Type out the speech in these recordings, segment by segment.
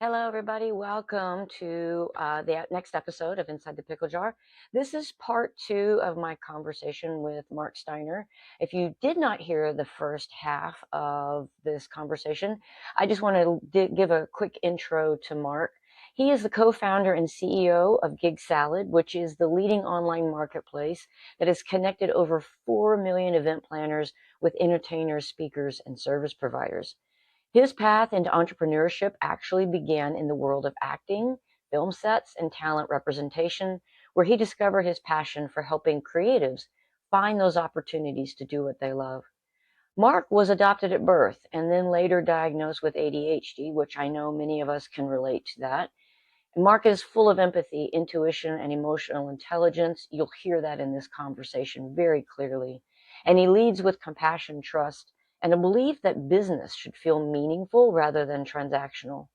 Hello, everybody. Welcome to the next episode of Inside the Pickle Jar. This is part two of my conversation with Mark Steiner. If you did not hear the first half of this conversation, I just want to give a quick intro to Mark. He is the co-founder and CEO of GigSalad, which is the leading online marketplace that has connected over 4 million event planners with entertainers, speakers, and service providers. His path into entrepreneurship actually began in the world of acting, film sets, and talent representation, where he discovered his passion for helping creatives find those opportunities to do what they love. Mark was adopted at birth and then later diagnosed with ADHD, which I know many of us can relate to that. Mark is full of empathy, intuition, and emotional intelligence. You'll hear that in this conversation very clearly. And he leads with compassion, trust, and a belief that business should feel meaningful rather than transactional.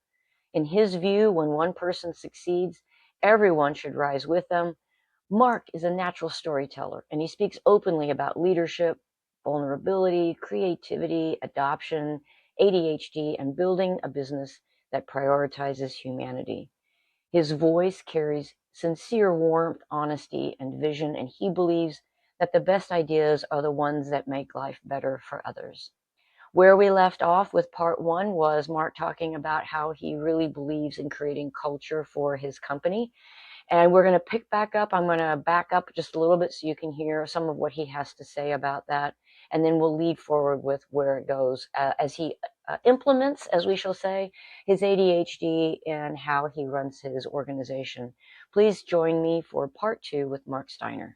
In his view, when one person succeeds, everyone should rise with them. Mark is a natural storyteller, and he speaks openly about leadership, vulnerability, creativity, adoption, ADHD, and building a business that prioritizes humanity. His voice carries sincere warmth, honesty, and vision, and he believes that the best ideas are the ones that make life better for others. Where we left off with part one was Mark talking about how he really believes in creating culture for his company. And we're going to pick back up. I'm going to back up just a little bit so you can hear some of what he has to say about that. And then we'll lead forward with where it goes as he implements, as we shall say, his ADHD and how he runs his organization. Please join me for part two with Mark Steiner.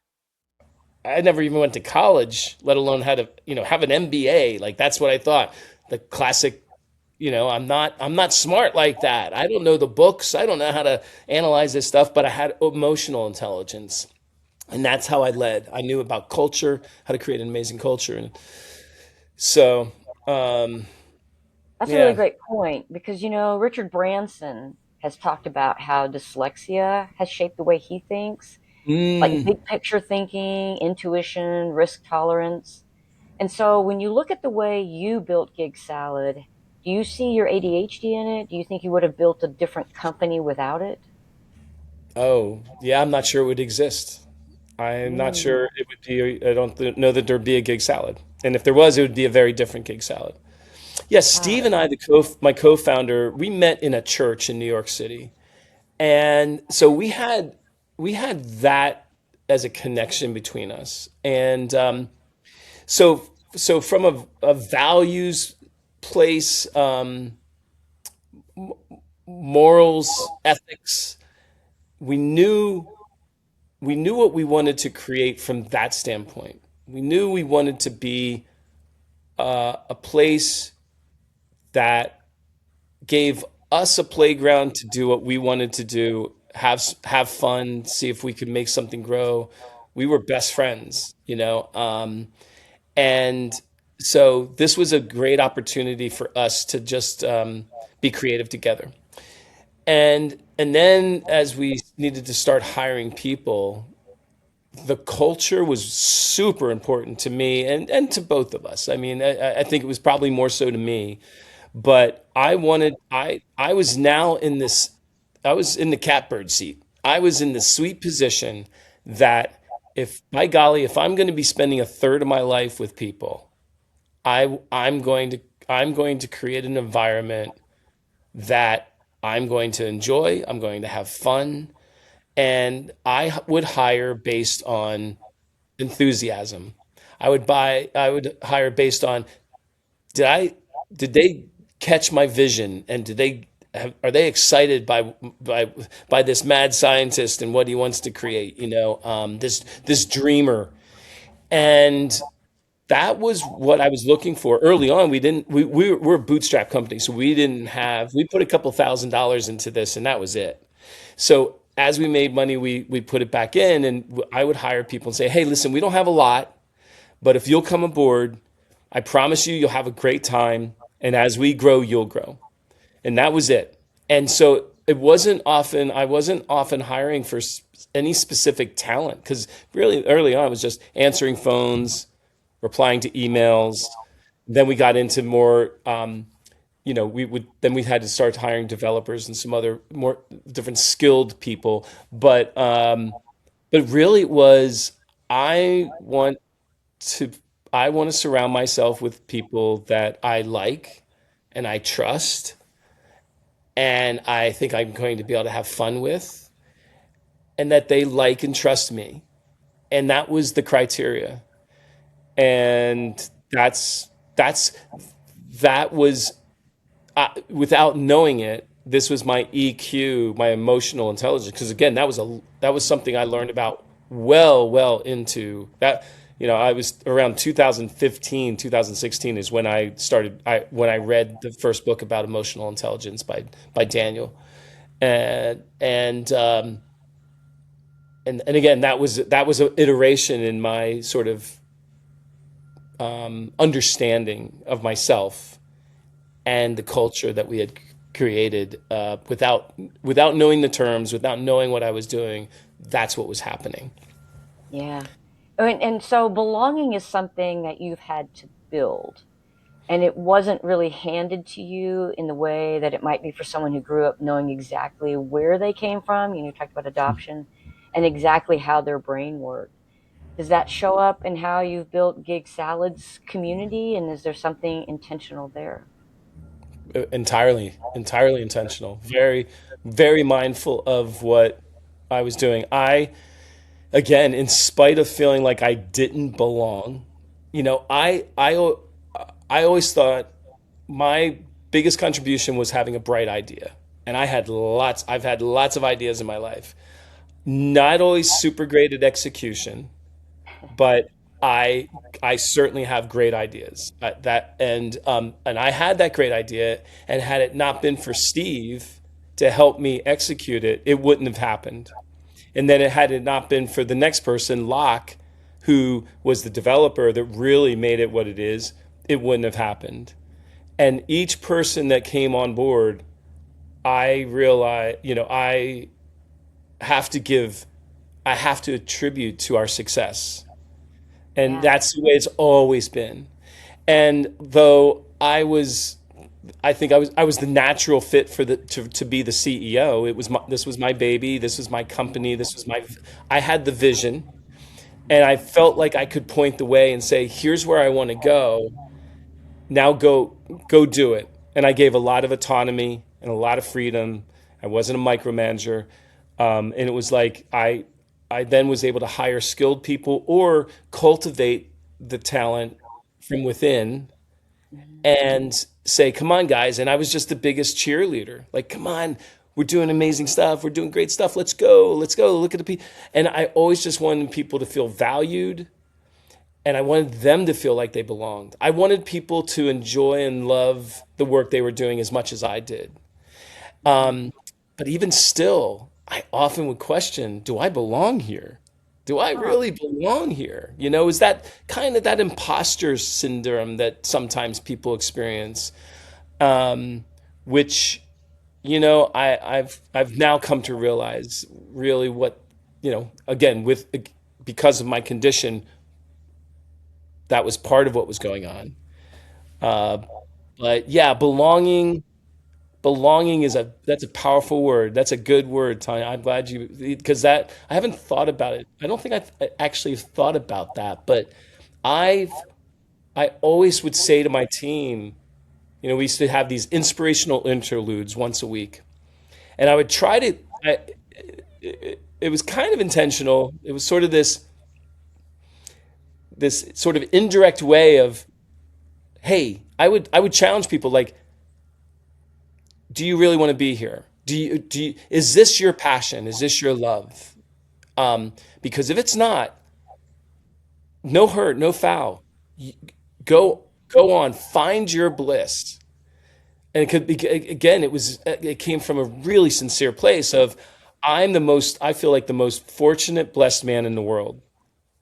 I never even went to college, let alone had to, have an MBA. Like that's what I thought. The classic, I'm not smart like that. I don't know the books. I don't know how to analyze this stuff, but I had emotional intelligence. And that's how I led. I knew about culture, how to create an amazing culture. And so, um, That's a really yeah. great point because, Richard Branson has talked about how dyslexia has shaped the way he thinks, like Mm. big picture thinking, intuition, risk tolerance. And so when you look at the way you built Gig Salad, do you see your ADHD in it? Do you think you would have built a different company without it? Oh, yeah, I'm not sure it would exist. I'm not Mm. sure it would be, I don't know that there'd be a gig salad. And if there was, it would be a very different gig salad. Yes, Got Steve it. and I, my co-founder, we met in a church in New York City, and so we had that as a connection between us, and so from a values place, morals, ethics, we knew we knew what we wanted to create from that standpoint. We knew we wanted to be a place that gave us a playground to do what we wanted to do, have fun, see if we could make something grow. We were best friends, and so this was a great opportunity for us to just be creative together. And then as we needed to start hiring people, the culture was super important to me and to both of us. I mean, I think it was probably more so to me, but I was now in this, I was in the catbird seat. I was in the sweet position that if, by golly, if I'm going to be spending a third of my life with people, I'm going to create an environment that I'm going to enjoy, I'm going to have fun, and I would hire based on enthusiasm. I would hire based on did I did they catch my vision, and are they excited by by this mad scientist and what he wants to create, this dreamer. And that was what I was looking for early on. We're a bootstrap company, so we put a couple $1,000s into this, and that was it. So as we made money, we put it back in, and I would hire people and say, "Hey, listen, we don't have a lot, but if you'll come aboard, I promise you'll have a great time, and as we grow, you'll grow." And that was it. And so I wasn't often hiring for any specific talent, because really early on, I was just answering phones, replying to emails. Then we got into more, we had to start hiring developers and some other more different skilled people. But really it was, I want to I want to surround myself with people that I like and I trust and I think I'm going to be able to have fun with, and that they like and trust me. And that was the criteria. And that's that was without knowing it, this was my EQ, my emotional intelligence. Because again, that was something I learned about well into that. I was around 2015, 2016 is when when I read the first book about emotional intelligence by Daniel, and and again, that was an iteration in my sort of understanding of myself and the culture that we had created, without knowing the terms, without knowing what I was doing. That's what was happening. Yeah. And so belonging is something that you've had to build. And it wasn't really handed to you in the way that it might be for someone who grew up knowing exactly where they came from. You talked about adoption and exactly how their brain worked. Does that show up in how you've built Gig Salad's community? And is there something intentional there? Entirely intentional. Very, very mindful of what I was doing. Again, in spite of feeling like I didn't belong, you know, I always thought my biggest contribution was having a bright idea. And I've had lots of ideas in my life. Not always super great at execution, but I I certainly have great ideas. And I had that great idea, and had it not been for Steve to help me execute it, it wouldn't have happened. And then had it not been for the next person, Locke, who was the developer that really made it what it is, it wouldn't have happened. And each person that came on board, I realized, have to give, I have to attribute to our success. And Yeah. that's the way it's always been. And though I was the natural fit to be the CEO. This was my baby. This was my company. I had the vision, and I felt like I could point the way and say, here's where I want to go. Now go do it. And I gave a lot of autonomy and a lot of freedom. I wasn't a micromanager. And it was like I then was able to hire skilled people or cultivate the talent from within Mhm. and say, come on, guys. And I was just the biggest cheerleader. Like, come on, we're doing amazing stuff. We're doing great stuff. Let's go. Let's go. Look at the people. And I always just wanted people to feel valued, and I wanted them to feel like they belonged. I wanted people to enjoy and love the work they were doing as much as I did. Mhm. But even still, I often would question, do I belong here? Do I Oh, really belong here? Is that kind of that imposter syndrome that sometimes people experience, um, which, I've now come to realize really what, again, because of my condition, that was part of what was going on. Uh, but yeah, belonging that's a powerful word. That's a good word, Tanya. I'm glad because that I haven't thought about it. I don't think I've actually thought about that, but I've I always would say to my team, we used to have these inspirational interludes once a week, and I would try to. It was kind of intentional. It was sort of this sort of indirect way of, hey, I would challenge people like, do you really want to be here? Is this your passion? Is this your love? Because if it's not, no hurt, no foul. Go on, find your bliss. And it could be, again, it came from a really sincere place of, I feel like the most fortunate, blessed man in the world.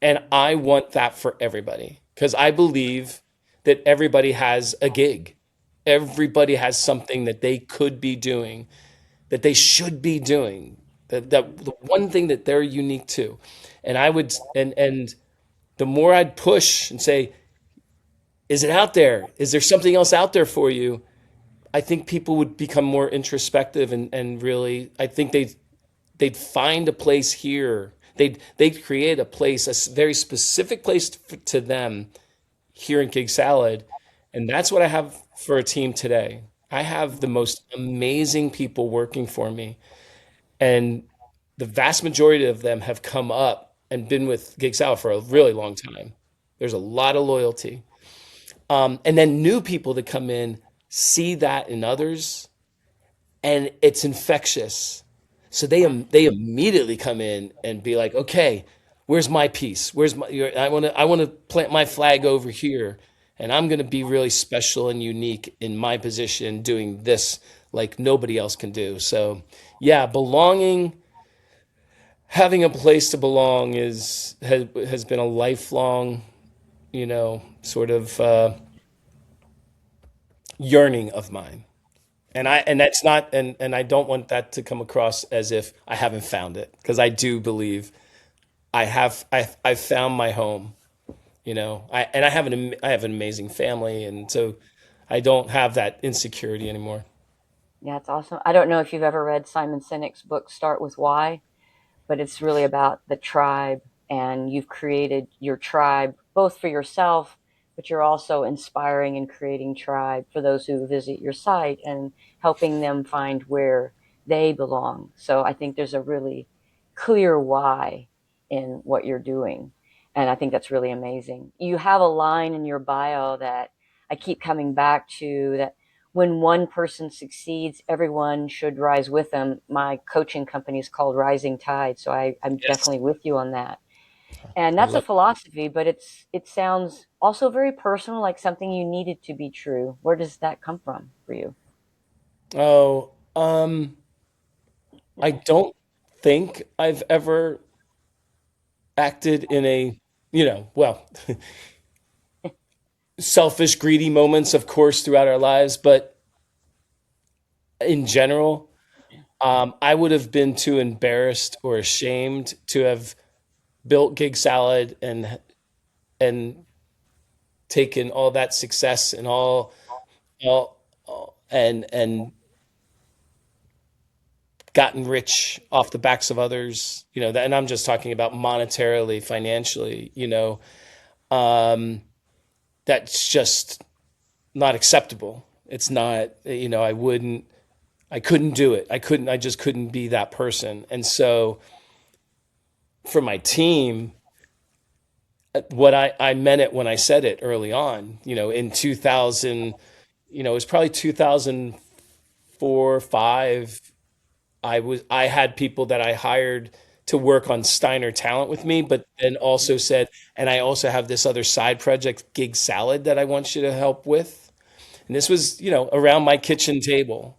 And I want that for everybody because I believe that everybody has a gig. Everybody has something that they could be doing, that they should be doing, that the one thing that they're unique to. And I would, and the more I'd push and say, is it out there? Is there something else out there for you? I think people would become more introspective and really, I think they'd find a place here. They'd create a place, very specific place to them here in Gig Salad. And that's what I have for a team today. I have the most amazing people working for me. And the vast majority of them have come up and been with Gig Salad for a really long time. There's a lot of loyalty. And then new people that come in see that in others, and it's infectious. So they immediately come in and be like, okay, where's my piece? I want to plant my flag over here, and I'm going to be really special and unique in my position doing this like nobody else can do. So yeah, belonging, having a place to belong has been a lifelong, sort of yearning of mine. And that's not, and I don't want that to come across as if I haven't found it, because I do believe I've found my home. I have an amazing family, and so I don't have that insecurity anymore. Yeah, it's awesome. I don't know if you've ever read Simon Sinek's book, Start With Why, but it's really about the tribe, and you've created your tribe both for yourself, but you're also inspiring and creating tribe for those who visit your site and helping them find where they belong. So I think there's a really clear why in what you're doing. And I think that's really amazing. You have a line in your bio that I keep coming back to, that when one person succeeds, everyone should rise with them. My coaching company is called Rising Tide, so I'm Yes. definitely with you on that. And I that's a love. philosophy, but it sounds also very personal, like something you needed to be true. Where does that come from for you? Oh, I don't think I've ever acted in a, well, selfish, greedy moments, of course, throughout our lives, but in general, I would have been too embarrassed or ashamed to have built Gig Salad and taken all that success and all and gotten rich off the backs of others. And I'm just talking about monetarily, financially. Um, that's just not acceptable. It's not. I couldn't do it. I just couldn't be that person. And so for my team, what I meant it when I said it early on, in 2000, it was probably 2004, 5. I had people that I hired to work on Steiner talent with me, but then also said, and I also have this other side project, Gig Salad, that I want you to help with. And this was, around my kitchen table.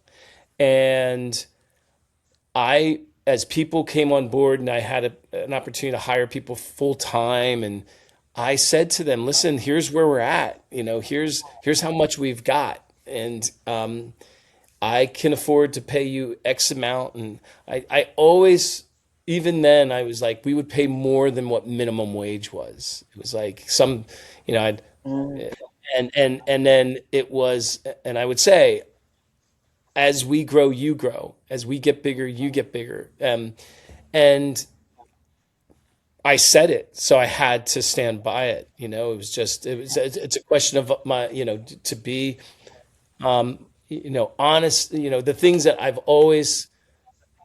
And as people came on board and I had an opportunity to hire people full time, and I said to them, listen, here's where we're at. Here's how much we've got. And I can afford to pay you X amount. And I always, even then, I was like, we would pay more than what minimum wage was. It was like I'd, Mm, and then it was, and I would say, as we grow, you grow. As we get bigger, you get bigger. And I said it, so I had to stand by it. It's a question of my, to be, honest. The things that I've always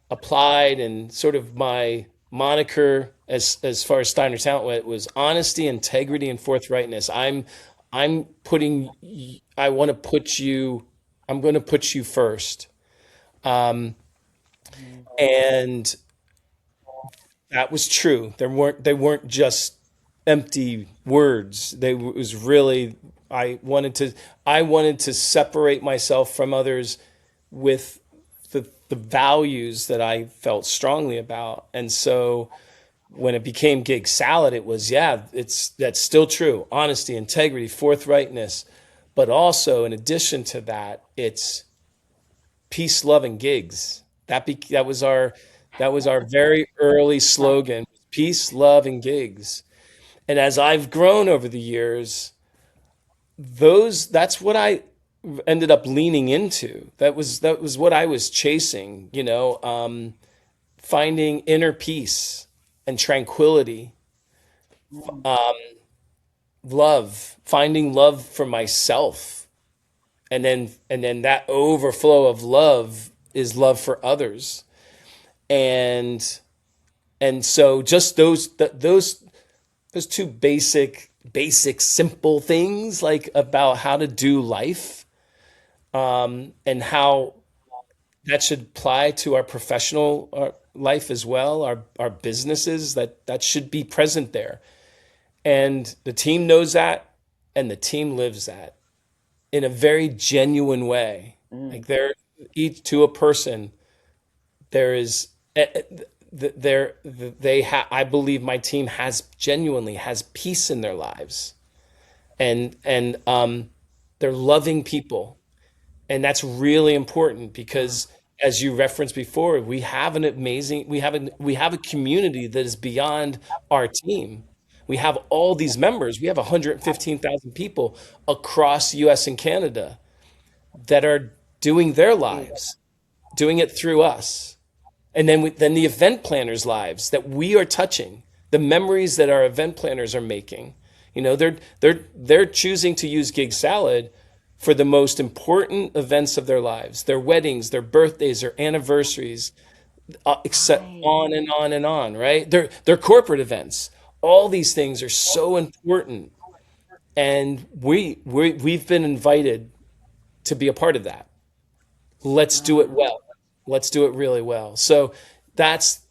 applied, and sort of my moniker as far as Steiner talent was honesty, integrity, and forthrightness. I'm putting, I want to put you, I'm going to put you first. mm, And that was true. They weren't just empty words. They it was really, I wanted to separate myself from others with the values that I felt strongly about. And so when it became Gig Salad, it was, yeah, that's still true. Honesty, integrity, forthrightness, but also in addition to that, it's peace, love, and gigs. That was our very early huh. slogan: peace, love, and gigs. And as I've grown over the years, that's what I ended up leaning into. That was what I was chasing, finding inner peace and tranquility, Mm. love, finding love for myself. And then that overflow of love is love for others. And and so just those two basic simple things, like about how to do life, and how that should apply to our professional life as well, our businesses, that should be present there. And the team knows that, and the team lives that in a very genuine way. Mm. Like, they're each to a person, there is there I believe my team has genuinely has peace in their lives, and they're loving people. And that's really important Yeah. because, as you referenced before, we have a community that is beyond our team. We have all these members. We have 115,000 people across US and Canada that are doing their Beautiful. lives, doing it through us. And then the event planners' lives that we are touching, the memories that our event planners are making. They're choosing to use Gig Salad for the most important events of their lives, their weddings, their birthdays, their anniversaries, except Right. on and on and on, right? Their corporate events. All these things are so important, and we've been invited to be a part of that. Let's do it Wow. well. Let's do it really well. So that's,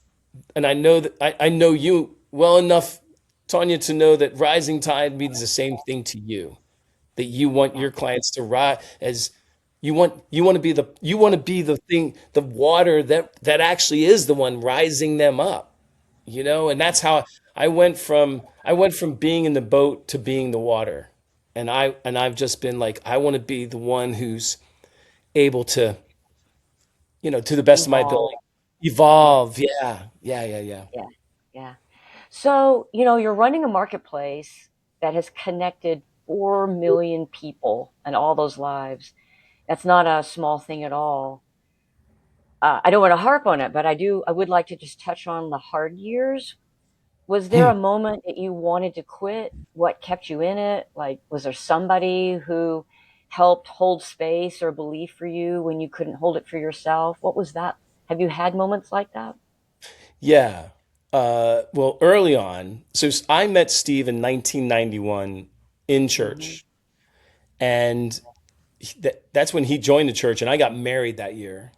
and I know that I know you well enough, Tanya, to know that rising tide means the same thing to you. That you want Yeah. your clients to rise as you want to be the thing, the water that actually is the one rising them up, and that's how I went from being in the boat to being the water. And I've just been like, I want to be the one who's able to, to the best of my Evolve. ability, Yeah. evolve. Yeah, yeah, yeah, yeah. Yeah. Yeah. So, you're running a marketplace that has connected 4 million people and all those lives. That's not a small thing at all. I don't want to harp on it, but I would like to just touch on the hard years. Was there Hmm. a moment that you wanted to quit? What kept you in it? Like, was there somebody who helped hold space or belief for you when you couldn't hold it for yourself? What was that? Have you had moments like that? Yeah. Well, early on, I met Steve in 1991 in Hmm. church, and that's when he joined the church, and I got married that year.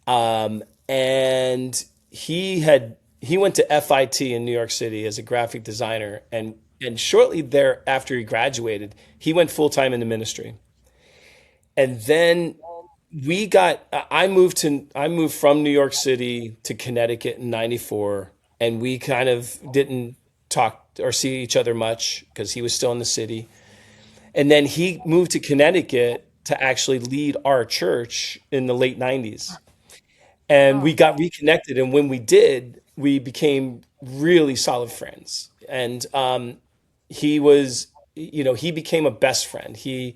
And he went to FIT in New York City as a graphic designer, and shortly thereafter he graduated, he went full time into ministry. And then I moved from New York City to Connecticut in 94, and we kind of didn't talk or see each other much because he was still in the city. And then he moved to Connecticut to actually lead our church in the late 90s. And we Oh, got reconnected, and when we did, we became really solid friends. And he became a best friend. He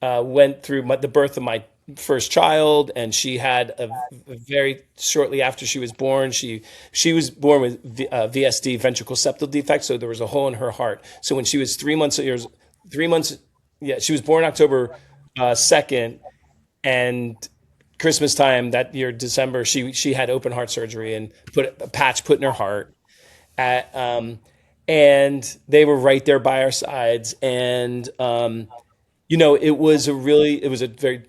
went through the birth of my first child, and she had a very shortly after she was born. She was born with VSD, ventricle septal defect, so there was a hole in her heart. So when she was 3 months, yeah, she was born October 2nd, and Christmas time that year, December, she had open heart surgery and put a patch put in her heart. At, and they were right there by our sides, and it was a very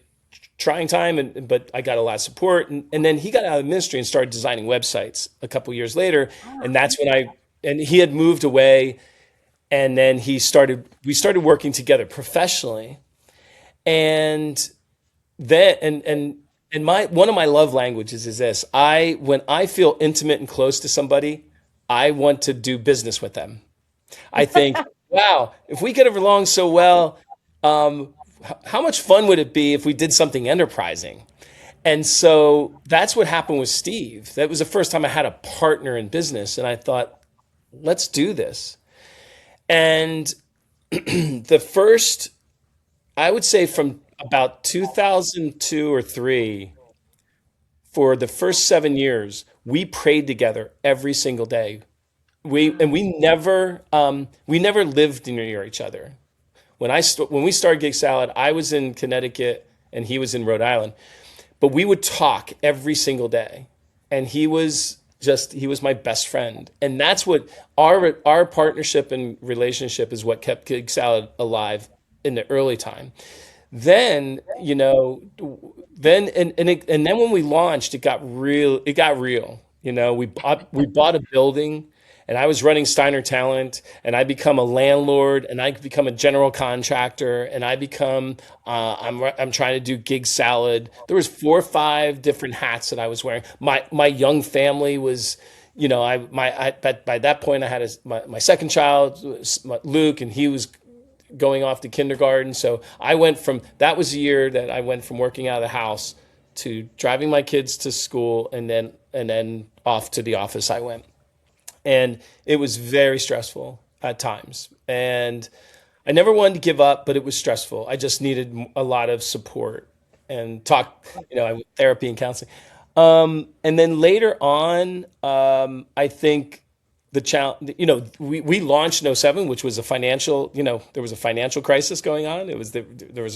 trying time, but I got a lot of support, and then he got out of ministry and started designing websites a couple years later, and ah, that's when he had moved away, and then we started working together professionally, and then and my one of my love languages is this: when I feel intimate and close to somebody, I want to do business with them. I think, wow, if we get along so well, um, how much fun would it be if we did something enterprising? And so that's what happened with Steve. That was the first time I had a partner in business, and I thought, let's do this. And the first, I would say, from about 2002 or 3, for the first 7 years, we prayed together every single day. Wow. We never lived near each other. When we started Gig Salad, I was in Connecticut and he was in Rhode Island. But we would talk every single day. And he was my best friend. And that's what our partnership and relationship is what kept Gig Salad alive in the early time. Then, and then when we launched, it got real. We bought a building, and I was running Steiner Talent, and I become a landlord, and I become a general contractor, and I'm trying to do Gig Salad. There was 4 or 5 different hats that I was wearing. My young family was, by that point I had my second child, Luke, and he was going off to kindergarten. So that was the year that I went from working out of the house to driving my kids to school, and then off to the office I went. And it was very stressful at times. And I never wanted to give up, but it was stressful. I just needed a lot of support and therapy and counseling. And then later on, I think the challenge, we launched in '07, which was there was a financial crisis going on. There was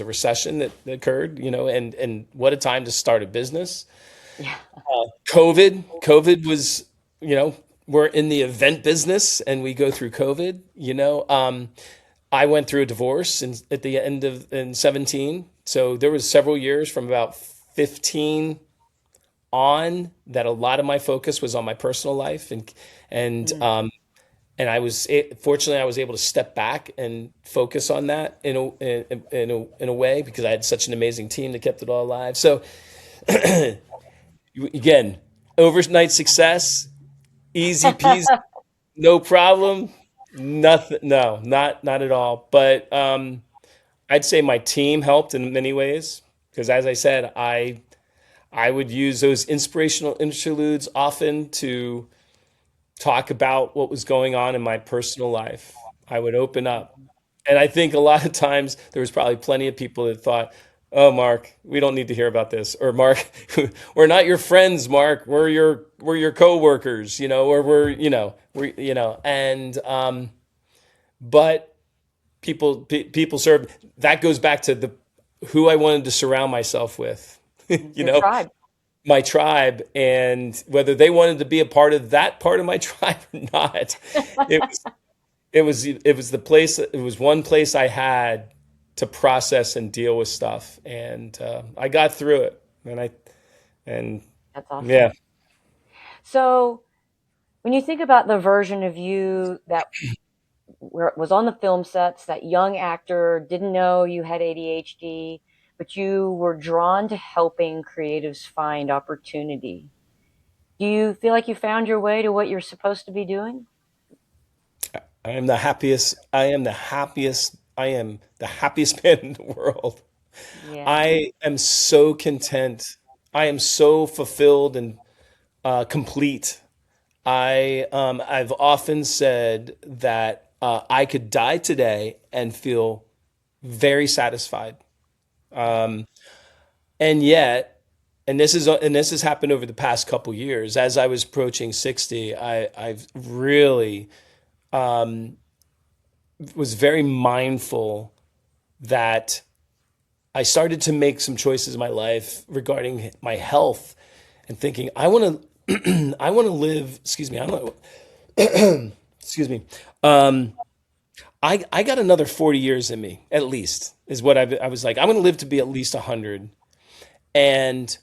a recession that occurred, and what a time to start a business. Yeah. COVID was, we're in the event business and we go through COVID. I went through a divorce at the end of in 17. So there was several years from about 15 on that a lot of my focus was on my personal life, and Mm. um, and fortunately I was able to step back and focus on that in a way, because I had such an amazing team that kept it all alive. So again, overnight success, easy peasy, no problem, nothing, no, not at all. But I'd say my team helped in many ways, because as I said, I would use those inspirational interludes often to talk about what was going on in my personal life. I would open up. And I think a lot of times there was probably plenty of people that thought, "Oh, Mark, we don't need to hear about this." Or, "Mark, we're not your friends, Mark. We're your coworkers, or and but people serve. That goes back to the who I wanted to surround myself with. you Your know, tribe. my tribe, and whether they wanted to be a part of that part of my tribe or not. It was it was one place I had to process and deal with stuff, and I got through it, and That's yeah. awesome. So, when you think about the version of you that was on the film sets, that young actor, didn't know you had ADHD, but you were drawn to helping creatives find opportunity. Do you feel like you found your way to what you're supposed to be doing? I am the happiest. I am the happiest. I am the happiest man in the world. Yeah. I am so content. I am so fulfilled and complete. I've often said that I could die today and feel very satisfied. And yet, and this has happened over the past couple years. As I was approaching 60, I've really was very mindful that I started to make some choices in my life regarding my health, and thinking I want to I want to live. Excuse me. I don't. Excuse me. I got another 40 years in me, at least, is what I was like. I'm going to live to be at least 100, and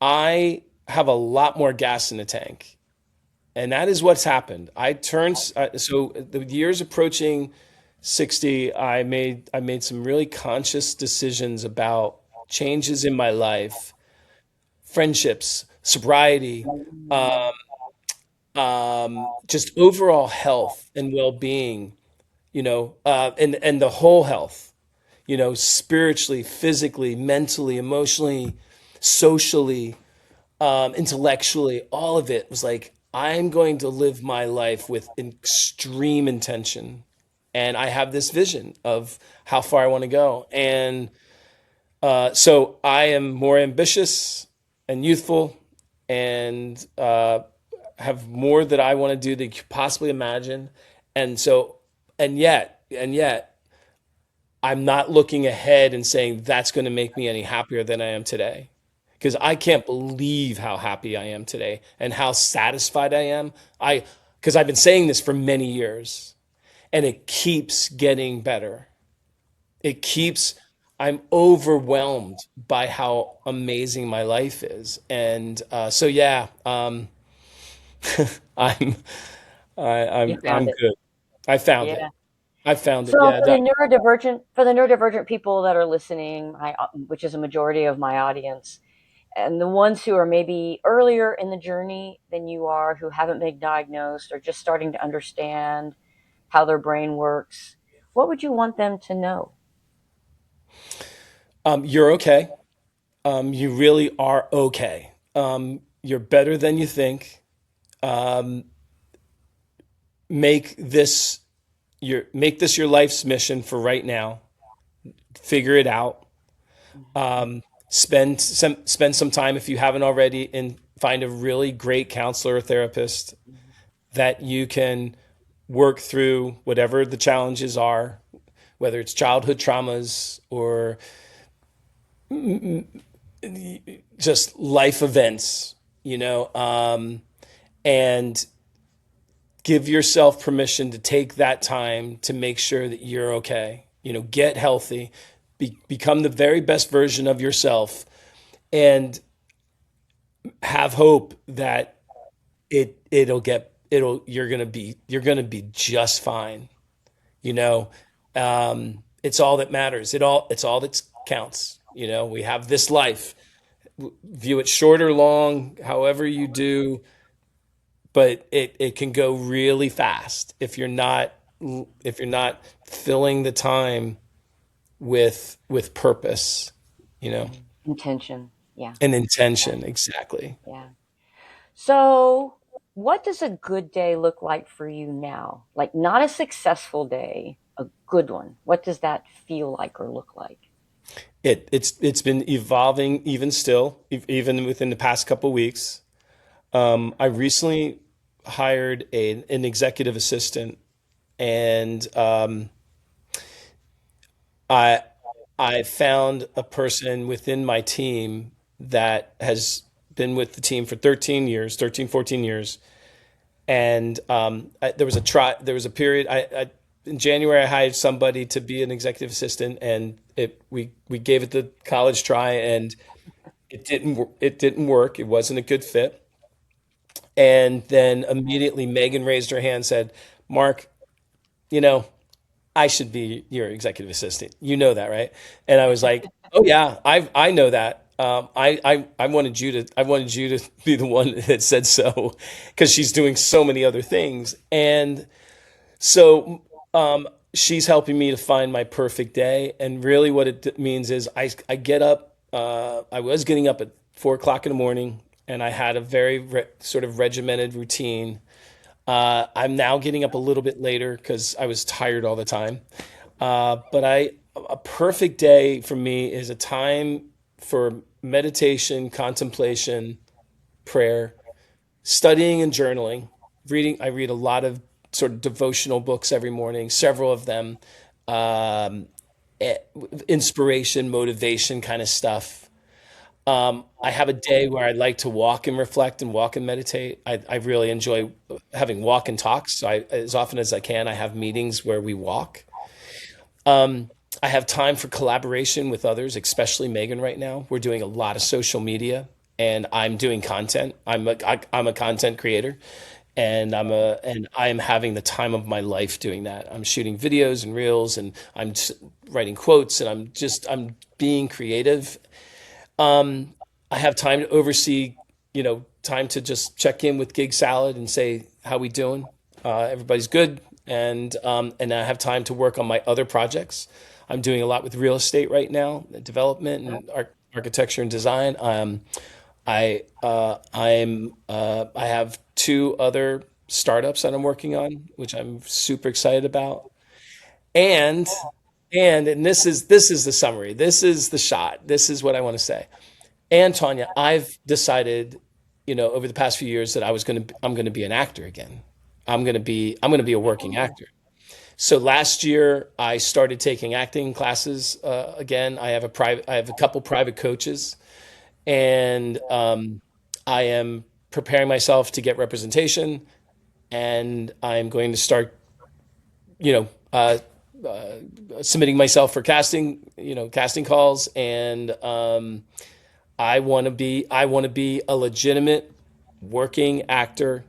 I have a lot more gas in the tank. And that is what's happened. So the years approaching 60, I made some really conscious decisions about changes in my life, friendships, sobriety, just overall health and well-being, and the whole health, spiritually, physically, mentally, emotionally, socially, intellectually, all of it was like, I'm going to live my life with extreme intention. And I have this vision of how far I want to go. And So I am more ambitious and youthful and have more that I want to do than you could possibly imagine. And so, and yet, I'm not looking ahead and saying that's going to make me any happier than I am today. Because I can't believe how happy I am today and how satisfied I am. Because I've been saying this for many years and it keeps getting better. It keeps, I'm overwhelmed by how amazing my life is. And so, yeah, I'm, You I'm found it. good. I found it. Yeah. I found it. So Yeah. That, for the neurodivergent people that are listening, which is a majority of my audience, and the ones who are maybe earlier in the journey than you are, who haven't been diagnosed or just starting to understand how their brain works, what would you want them to know? you're okay. You really are okay. You're better than you think. Um, make this your life's mission for right now. Figure it out. Mhm. Spend some time if you haven't already and find a really great counselor or therapist Mhm. that you can work through whatever the challenges are, whether it's childhood traumas or just life events, and give yourself permission to take that time to make sure that you're okay. Get healthy, become the very best version of yourself, and have hope that you're gonna be just fine. You know, it's all that matters. It's all that counts. We have this life. View it short or long, however you do, but it can go really fast if you're not filling the time with purpose, Intention. Yeah. and Yeah. intention. Exactly. Yeah. So, what does a good day look like for you now? Like, not a successful day, a good one. What does that feel like or look like? It's been evolving even still, even within the past couple weeks. I recently hired an executive assistant, and I I found a person within my team that has been with the team for 13 years, 13, 14 years. And there was a period, in January, I hired somebody to be an executive assistant, and we gave it the college try, and it didn't work. It wasn't a good fit. And then immediately Megan raised her hand and said, Mark, you know, I should be your executive assistant. You know that, right? And I was like, oh yeah, I know that. I wanted you to be the one that said so because she's doing so many other things. And so she's helping me to find my perfect day. And really what it means is I get up, I was getting up at 4 o'clock in the morning, and I had a very sort of regimented routine. I'm now getting up a little bit later because I was tired all the time. But a perfect day for me is a time for meditation, contemplation, prayer, studying and journaling, reading. I read a lot of sort of devotional books every morning, several of them, um, eh, inspiration, motivation kind of stuff. I have a day where I like to walk and reflect and walk and meditate. I really enjoy having walk and talks. So as often as I can, I have meetings where we walk. Um, I have time for collaboration with others, especially Megan right now. We're doing a lot of social media, and I'm doing content. I'm a content creator, and I am having the time of my life doing that. I'm shooting videos and reels, and writing quotes, and I'm being creative. I have time to oversee, time to just check in with Gig Salad and say, how we doing? Everybody's good. And I have time to work on my other projects. I'm doing a lot with real estate right now, development and architecture and design. I have two other startups that I'm working on, which I'm super excited about. And And this is the summary. This is the shot. This is what I want to say. And Tanya, I've decided, over the past few years that I'm going to be an actor again. I'm going to be a working Oh, actor. So last year I started taking acting classes again. I have a couple private coaches, and I am preparing myself to get representation, and I'm going to start, you know, submitting myself for casting calls, and I want to be a legitimate working actor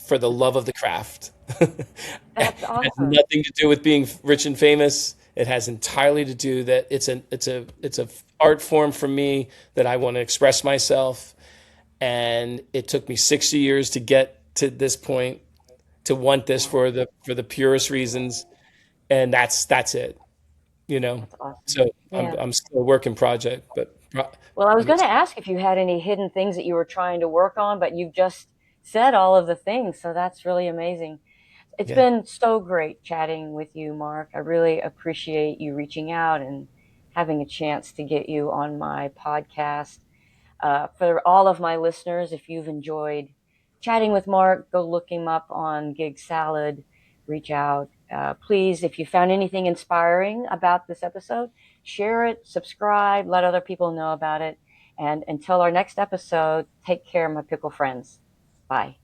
for the love of the craft. It that's has awesome. nothing to do with being rich and famous. It has entirely to do that it's a art form for me that I want to express myself, and it took me 60 years to get to this point, to want this Wow, for the purest reasons, and that's it, you know. that's awesome. So I'm Yeah. I'm still a work in project, but Well, I was I'm going to excited. ask if you had any hidden things that you were trying to work on, but you've just said all of the things, so that's really amazing. It's Yeah. been so great chatting with you, Mark. I really appreciate you reaching out and having a chance to get you on my podcast. For all of my listeners, if you've enjoyed chatting with Mark, go look him up on Gig Salad, reach out. Please, if you found anything inspiring about this episode, share it, subscribe, let other people know about it. And until our next episode, take care, my pickle friends. Bye.